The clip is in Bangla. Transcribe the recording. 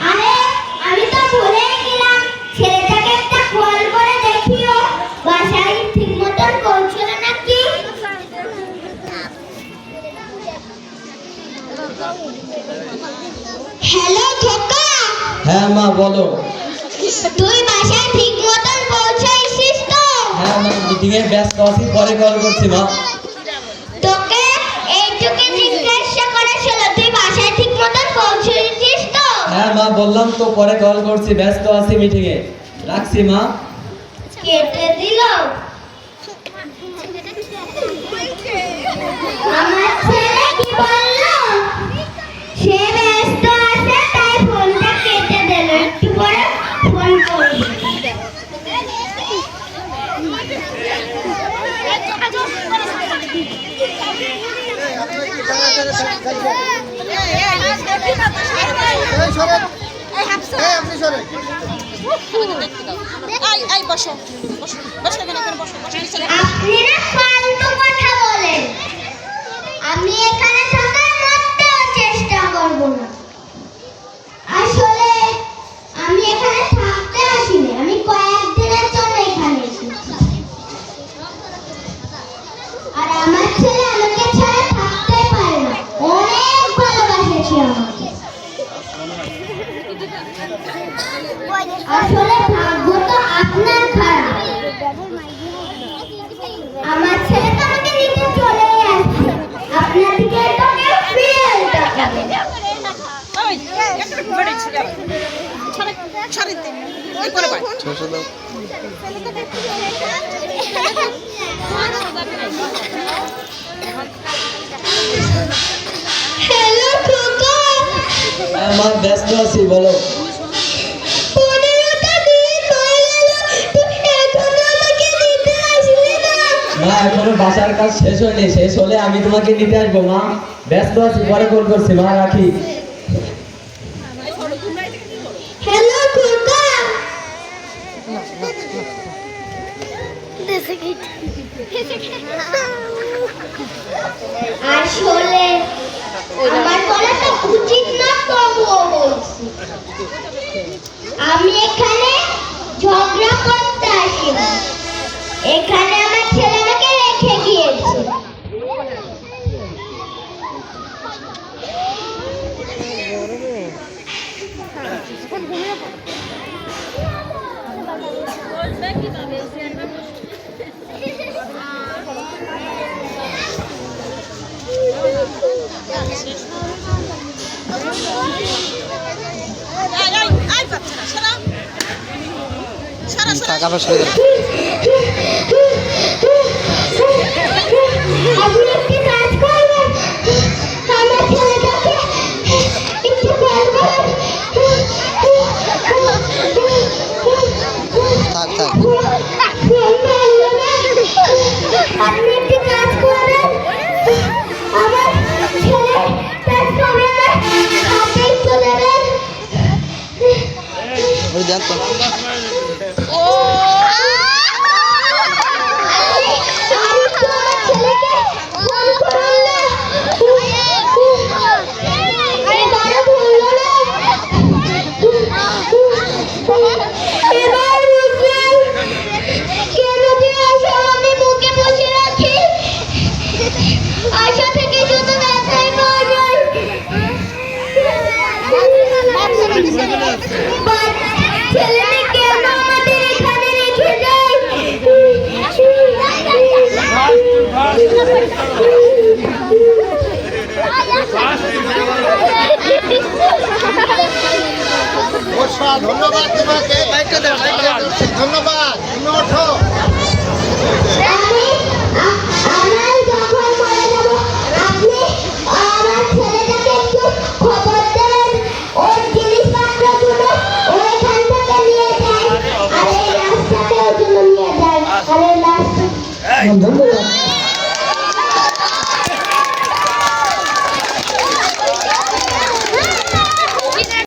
আরে আমি তো ভুলে গেলাম, ছেলেটাকে একটা কল করে দেখিও বাসায় ঠিকমতো পৌঁছলো নাকি। হ্যালো খোকা। হ্যাঁ মা বলো। তুই বাসায় ঠিকমতো পৌঁছাইছিস তো? হ্যাঁ মা মিটিং এ ব্যস্ত আছি, পরে কল করছি মা। তোকে এইটুকু জিজ্ঞাসা করা ছিল, তুই বাসায় ঠিকমতো পৌঁছেছিস তো? হ্যাঁ মা বললাম তো, পরে কল করছি, ব্যস্ত আছি মিটিং এ, রাখছি মা। কেটে দিল। আমার ছেলে কি বললো? সে ব্যস্ত আছে তাই ফোনটা কেটে দিল, একটু পরে ফোন করব। আপনারা ফালতু কথা বলেন, আমি এখানে থাকার মোটেও চেষ্টা করব না। আসলে আমি এখানে থাকতে আসিনি, আমি কয়েকদিনের জন্য এখানে এসেছি। আর আমার ছেলে আমাকে ছাড়া থাকতে পারে না, অনেক ভালোবাসে সে আমাকে। আসলে ভাগ্য তো আপনার খারাপ, আমার ছেলে তো আমাকে নিতে চলে আসছে, আপনার দিকে তো কেউ ফিরেও তাকাবে না। হ্যালো খোকা। হ্যাঁ মা ব্যস্ত আছি, বলো। 15টা দিন হয়ে গেল, তুই এখনো আমাকে নিতে আসলি না। মা এখনো বাসার কাজ শেষ হয়নি, শেষ হলে আমি তোমাকে নিতে আসবো মা। ব্যস্ত আছি, পরে কল করছি মা, রাখি। হ্যালো খোকা। আসলে আমার বলাটা উচিত না, তবুও বলছি, আমি এখানে ঝগড়া করতে আসিনি, এখানে আমার ছেলে আমাকে রেখে গিয়েছে। টাকা পয়সা আপনি একটি কাজ করবেন, আমার ছেলেটাকে একটু বলবেন। থাক থাক আপনি একটি কাজ করবেন, আমার ছেলে তার স্বামী আমার হাতেই চলে যাবেন। ওই দেখ তো ধন্যবাদ তোমাকে, ধন্যবাদ। তুমি ওঠো। ধন্যবাদ।